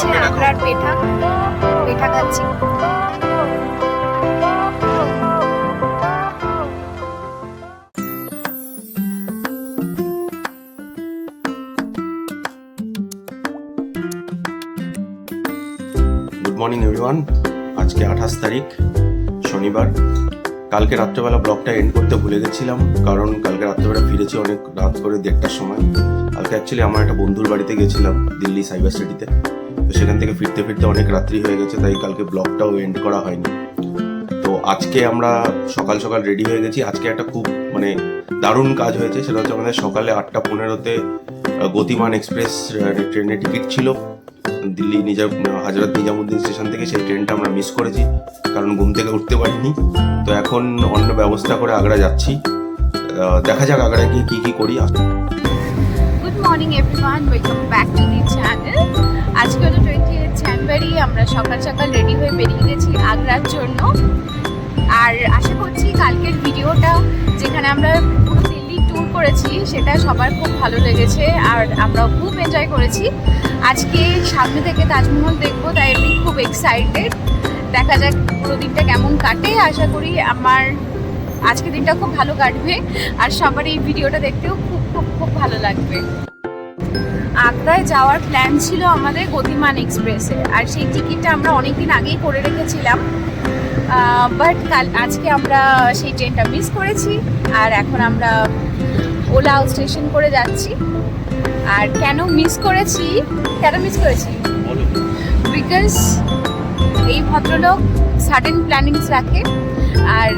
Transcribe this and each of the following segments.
হচ্ছে আগ্রার পেঠা খাচ্ছি। Good morning everyone. আজকে 28 তারিখ শনিবার। কালকে রাত্রেবেলা ব্লগটা এন্ড করতে ভুলে গেছিলাম, কারণ কালকে রাত্রেবেলা ফিরেছি অনেক রাত করে 1:30টার সময়। কালকে অ্যাকচুয়ালি আমার একটা বন্ধুর বাড়িতে গেছিলাম দিল্লি সাইবার সিটিতে, তো সেখান থেকে ফিরতে ফিরতে অনেক রাত্রি হয়ে গেছে, তাই কালকে ব্লগটাও এন্ড করা হয়নি। তো আজকে আমরা সকাল সকাল রেডি হয়ে গেছি। আজকে একটা খুব দারুণ কাজ হয়েছে, সেটা হচ্ছে আমাদের সকালে 8:15-তে গতিমান এক্সপ্রেস ট্রেনের টিকিট ছিল দিল্লি হজরত নিজামুদ্দিন স্টেশন থেকে। সেই ট্রেনটা আমরা মিস করেছি, কারণ ঘুম থেকে উঠতে পারিনি। তো এখন অন্য ব্যবস্থা করে আগ্রা যাচ্ছি। দেখা যাক আগ্রায় গিয়ে কি করি। Good morning everyone, welcome back to the channel. আজকে হলো 28 জানুয়ারি। আমরা সকাল সকাল রেডি হয়ে বেরিয়ে গেছি আগ্রার জন্য। আর আশা করছি কালকের ভিডিওটা, যেখানে আমরা পুরো দিল্লি ট্যুর করেছি, সেটা সবার খুব ভালো লেগেছে আর আমরা খুব এনজয় করেছি। আজকে সামনে থেকে তাজমহল দেখবো, তাই আমি খুব এক্সাইটেড। দেখা যাক পুরো দিনটা কেমন কাটে। আশা করি আমার আজকে দিনটা খুব ভালো কাটবে আর সবার এই ভিডিওটা দেখতেও খুব খুব খুব ভালো লাগবে। আগ্রায় যাওয়ার প্ল্যান ছিল আমাদের গতিমান এক্সপ্রেসে, আর সেই টিকিটটা আমরা অনেকদিন আগেই করে রেখেছিলাম। বাট আজকে আমরা সেই ট্রেনটা মিস করেছি, আর এখন আমরা ওলা স্টেশন করে যাচ্ছি। আর কেন মিস করেছি বিকজ এই ভদ্রলোক সাডেন প্ল্যানিংস রাখে। আর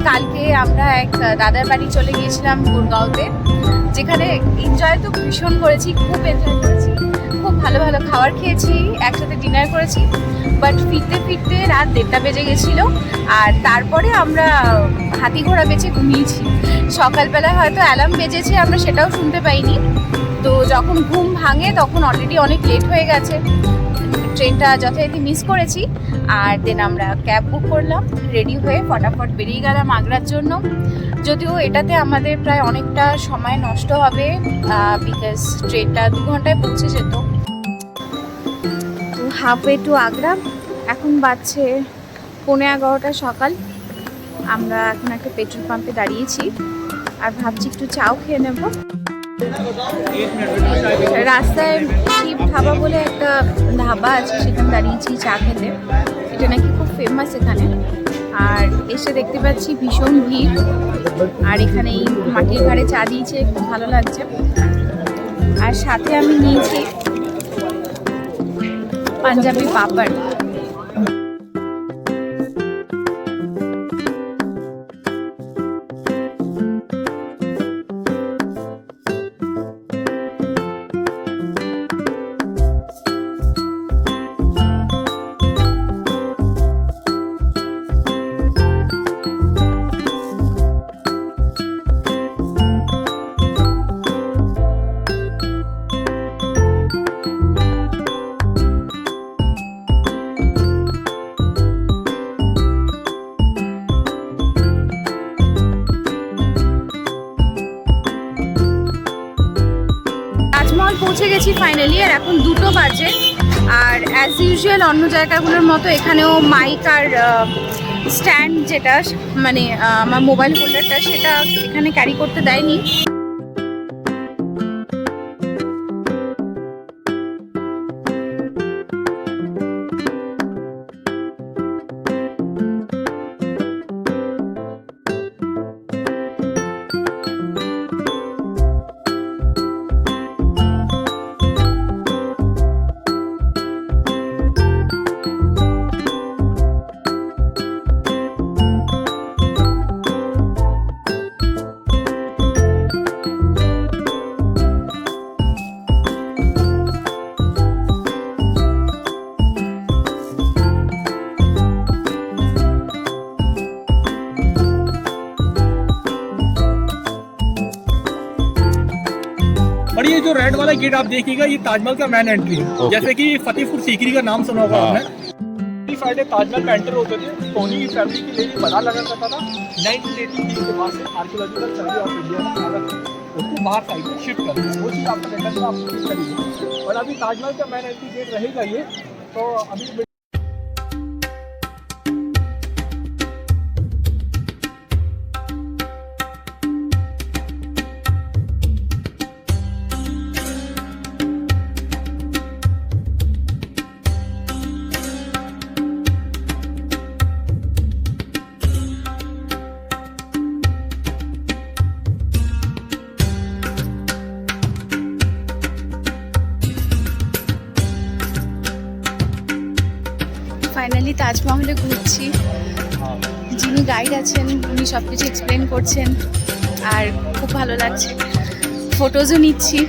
কালকে আমরা এক দাদার বাড়ি চলে গিয়েছিলাম গুরগাঁওতে, যেখানে এনজয় তো ভীষণ করেছি, খুব এনজয় করেছি, খুব ভালো ভালো খাবার খেয়েছি, একসাথে ডিনার করেছি। বাট ফিরতে ফিরতে রাত 1:30টা বেজে গেছিলো। আর তারপরে আমরা হাতি ঘোড়া বেঁচে ঘুমিয়েছি। সকালবেলা হয়তো অ্যালার্ম বেজেছে, আমরা সেটাও শুনতে পাইনি। তো যখন ঘুম ভাঙে তখন অলরেডি অনেক লেট হয়ে গেছে, ট্রেনটা যথারীতি মিস করেছি। আর দেন আমরা ক্যাব বুক করলাম, রেডি হয়ে ফটাফট বেরিয়ে গেলাম আগ্রার জন্য। যদিও এটাতে আমাদের প্রায় অনেকটা সময় নষ্ট হবে, বিকজ ট্রেনটা 2 ঘন্টায় পৌঁছে যেত। তো হাফওয়ে টু আগ্রা। এখন বাজছে 11:15 সকাল। আমরা এখন একটা পেট্রোল পাম্পে দাঁড়িয়েছি আর ভাবছি একটু চাও খেয়ে নেব। রাস্তায় শিব ধাবা বলে একটা ধাবা আছে, সেখানে দাঁড়িয়েছি চা খেতে। এটা নাকি খুব ফেমাস এখানে। আর এসে দেখতে পাচ্ছি ভীষণ ভিড়, আর এখানে এই মাটির ঘাড়ে চা দিয়েছে, খুব ভালো লাগছে। আর সাথে আমি নিয়েছি পাঞ্জাবি পাপড়। পৌঁছে গেছি ফাইনালি, আর এখন 2টো বাজে। আর অ্যাজ ইউজুয়াল অন্য জায়গাগুলোর মতো এখানেও মাইক আর স্ট্যান্ড, যেটা আমার মোবাইল হোল্ডারটা, সেটা এখানে ক্যারি করতে দেয়নি। और ये जो रेड वाला गेट आप देखिएगा, ये ताजमहल का मेन एंट्री है। जैसे कि फतेहपुर सीकरी का नाम सुना होगा आपने। फ्राइडे ताजमहल में एंटर होते थे, सोनी फैमिली की लेडी पता लगा करता था 1980 के बाद से आर्कियोलॉजिकल सर्वे ऑफ इंडिया बाहर साइड में शिफ्ट करते हैं, वो चीज़ आपका लेटर में आपको शिफ्ट करेंगे। और अभी ताजमहल का मेन एंट्री गेट रहेगा ये, तो अभी ফাইনালি তাজমহলে ঘুরছি। যিনি গাইড আছেন উনি সব কিছু এক্সপ্লেন করছেন আর খুব ভালো লাগছে, ফটোজও নিচ্ছি।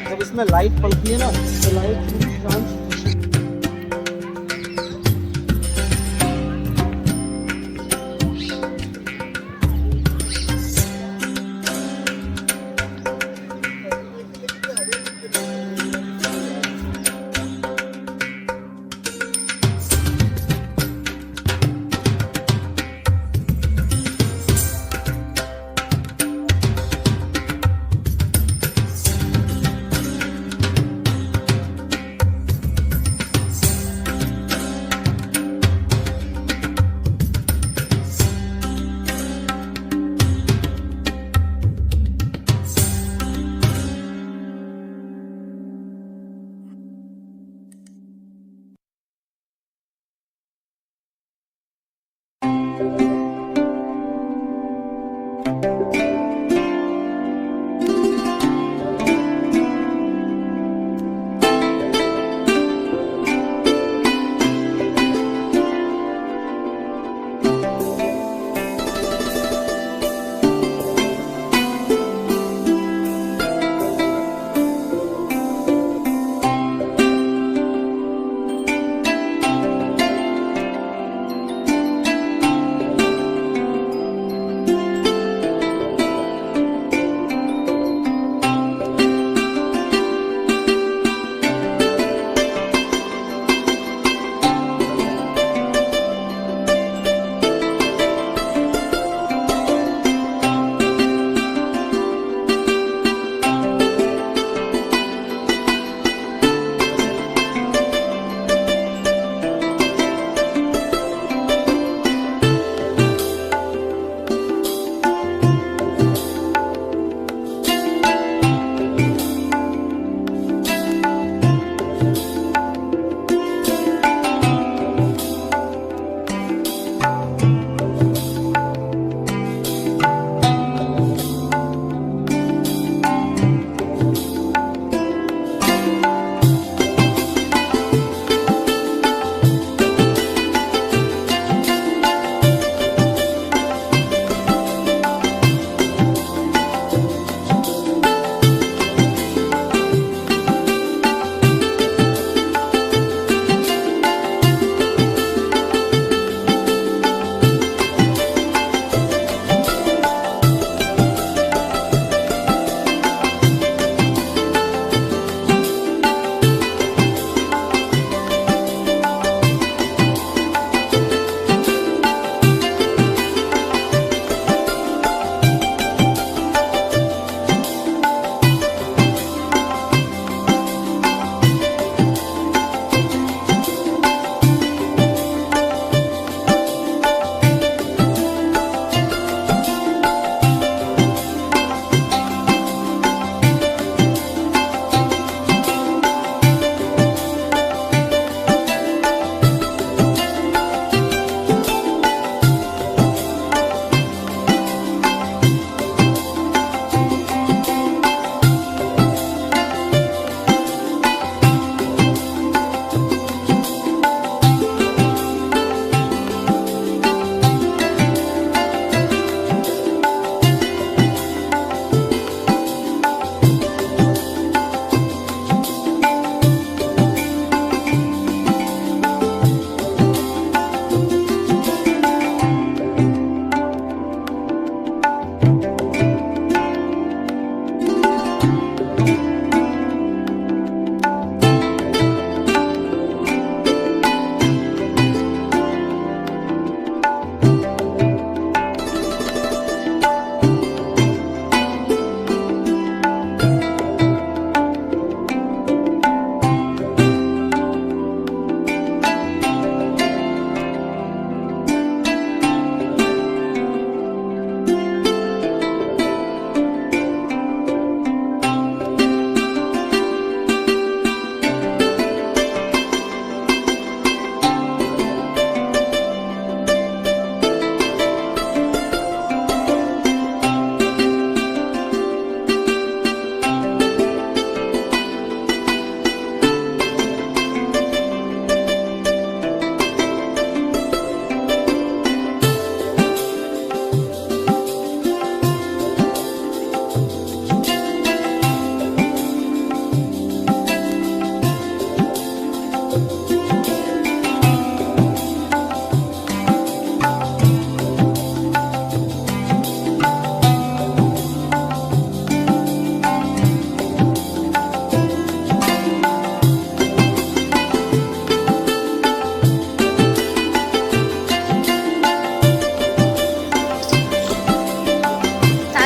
जब इसमें लाइट पड़ती है ना तो लाइट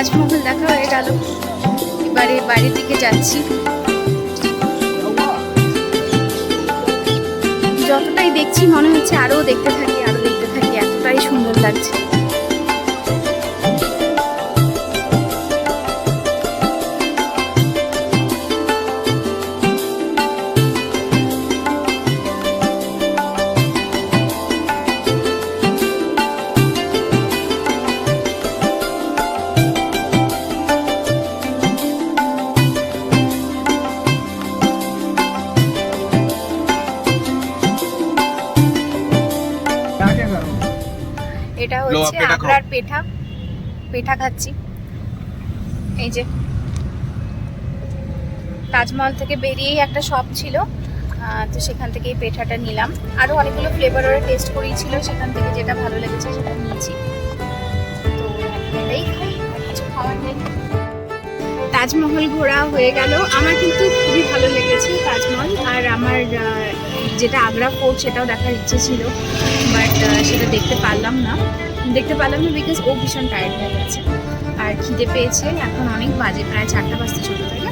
তাজমহল দেখা হয়ে গেল, এবারে বাইরের দিকে যাচ্ছি। যতটাই দেখছি মনে হচ্ছে আরো দেখতে থাকি, এতটাই সুন্দর লাগছে। এটা হচ্ছে আগ্রার পেঠা খাচ্ছি। এই যে তাজমহল থেকে বেরিয়েই একটা শপ ছিল, তো সেখান থেকে এই পেঠাটা নিলাম। আরো অনেকগুলো ফ্লেভার ওরা টেস্ট করিয়েছিল, সেখান থেকে যেটা ভালো লেগেছে সেটা নিয়েছি। তো এটাই খাই, আর কিছু খাওয়ার নেই। তাজমহল ঘোরা হয়ে গেল। আমার কিন্তু খুবই ভালো লেগেছে তাজমহল, আর আমার যেটা আগ্রা ফোর্ট সেটাও দেখার ইচ্ছে ছিল, বাট সেটা দেখতে পারলাম না বিকজ ও ভীষণ টায়ার্ড হয়ে গেছে আর খিদে পেয়েছে। এখন অনেক বাজে, প্রায় 4টা বাজতে চলে, তাই না?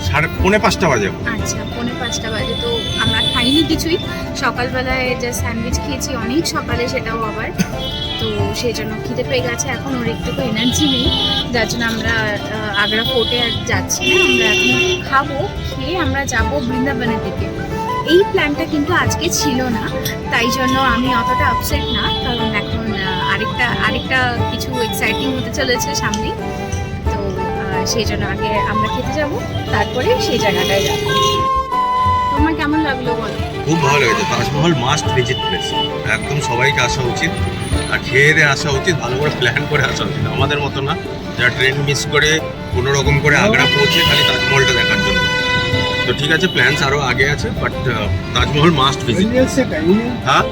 4:45 বাজে। আচ্ছা, 4:45 বাজে। তো আমরা খাইনি কিছুই, সকালবেলায় যা স্যান্ডউইচ খেয়েছি অনেক সকালে, সেটাও আবার। তো সেই জন্য খিদে পেয়ে গেছে। এখন ওর একটু এনার্জি নেই, যার জন্য আমরা আগ্রা ফোর্টে আর যাচ্ছি না। আমরা এখন খাবো, খেয়ে আমরা যাব বৃন্দাবনের দিকে। এই প্ল্যানটা কিন্তু আজকে ছিল না, তাই জন্য আমি অতটা আপসেট না, কারণ এখন আরেকটা কিছু এক্সাইটিং হতে চলেছে সামনে। তো সেই জন্য আগে আমরা খেতে যাব, তারপরে সেই জায়গাটায় যাব। তোমার কেমন লাগলো বলো? খুব ভালো লেগেছে। তাজমহল মাস্ট ভিজিট প্লেস, একদম সবাইকে আসা উচিত, আর খেয়ে দিয়ে আসা উচিত, ভালো করে প্ল্যান করে আসা উচিত। আমাদের মতো না, যারা ট্রেন মিস করে কোনো রকম করে আগ্রা পৌঁছে খালি তাজমহলটা দেখার জন্য। তো ঠিক আছে, প্ল্যানস আরও আগে আছে, বাট তাজমহল মাস্ট ভিজিট। হ্যাঁ,